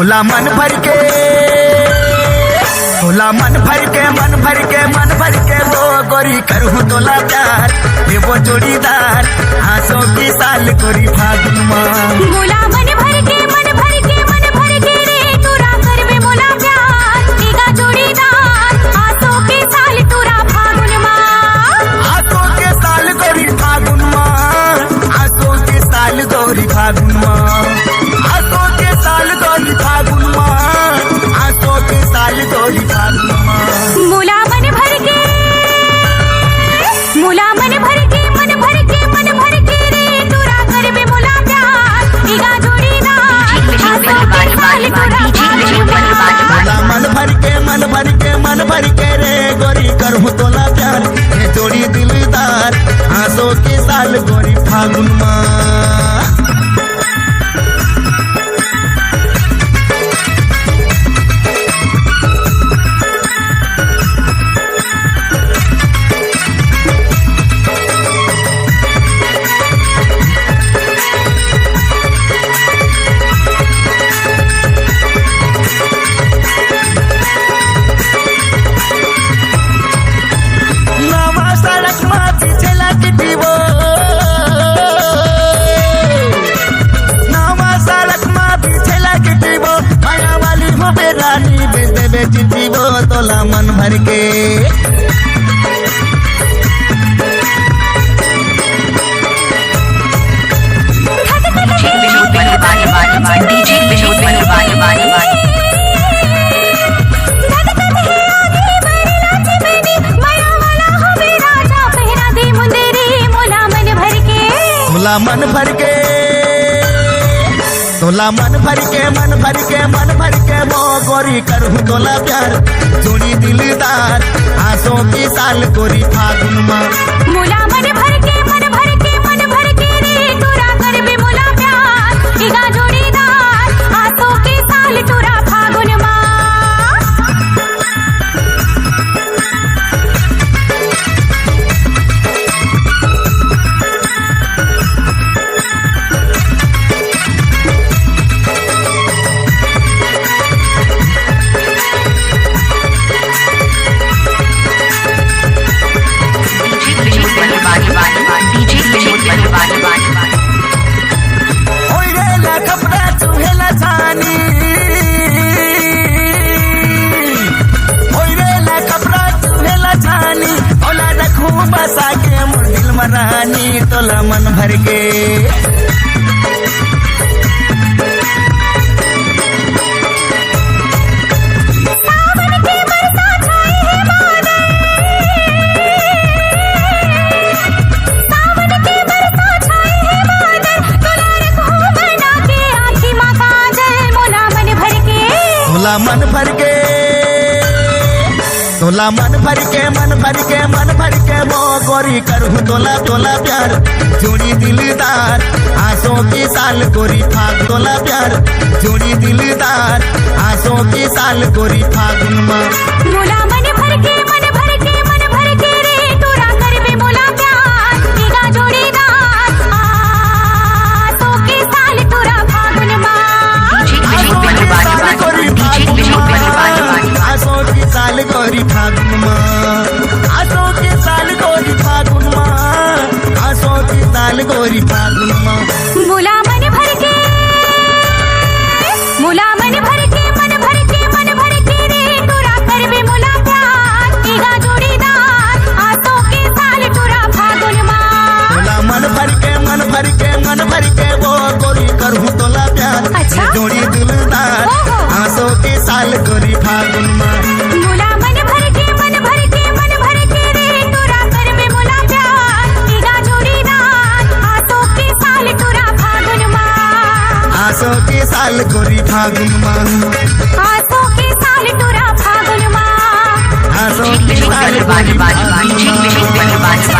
तोला मन भर के, तोला मन भर के, मन भर के, मन भर के वो गोरी करूँ तोला प्यार, ये वो जोड़ीदार आंसू की साल गोरी फागुन माँ। मोला मन भर के, मन भर के, मन भर के रे तोरा करबे मोला प्यार, एगा जोड़ीदार आंसू के साल तोरा फागुन माँ। आंसू के साल गोरी फागुन माँ, आंसू के साल गोरी फागुन माँ, आंसू के साल गोरी फागुन माँ, आंसू के साल गोरी फागुन माँ। मोला मन भर के, मोला मन भर के, मन भर के, मन भर के रे तोरा करबे मोला प्यार, एगा जोड़ीदार आंसू के साल तोरा फागुन माँ। तोला मन भर के, मन भर के, मन भर के रे गोरी करूँ तोला प्यार, ये जोड़ी दिलदार आंसू के साल गोरी फागुन माँ। तोला मन भर के, तोला मन भर के, तोला मन भर के, मन भर के, मन भर के वो गोरी करूँ तोला प्यार, जोड़ी दिलदार आंसू की साल गोरी फागुन माँ। मोला मन भर के, मन भर के, मन भर के रे तोरा करबे मोला प्यार, एगा जोड़ीदार आंसू के साल तोरा फागुन माँ। बसा के दिल मरानी तोला मन भर के, सावन के बरसा छाए है बादल, सावन के बरसा छाए है बादल, तोला रखूं बना के आँखी माँ काजल, मोला मन भर के, तोला मन भर के, तोला मन भर के, मन भर के, मन भर के वो गोरी करूँ तोला तोला प्यार, जोड़ी दिलदार आंसू की साल गोरी फाग, तोला प्यार जोड़ी दिलदार आंसू की साल गोरी फागुन माँ। मोला मन भर के, मन भर के, मन भर के रे तोरा करबे मोला प्यार, एगा जोड़ीदार आंसू के साल तोरा फागुन माँ। आंसू की साल गोरी फागुन माँ, आंसू की साल गोरी फागुन माँ, आंसू की साल गोरी फागुन माँ, आंसू की साल गोरी फागुन माँ। मोला मन भर के, मोला मन भर के, मन भर के, मन भर के रे तोरा करबे मोला प्यार, एगा जोड़ीदार आंसू के साल तोरा फागुन माँ। तोला मन भर के, मन भर के, मन भर के वो गोरी करूँ तोला प्यार, अच्छा? जोड़ी दिलदार आंसू की साल गोरी फागुन माँ। मोला मन भर के, मन भर के, मन भर के रे तोरा करबे मोला प्यार, एगा जोड़ीदार आंसू के साल तोरा फागुन माँ। आंसू की साल गोरी फागुन माँ, आंसू के साल तोरा फागुन माँ, आंसू की साल गोरी फागुन माँ।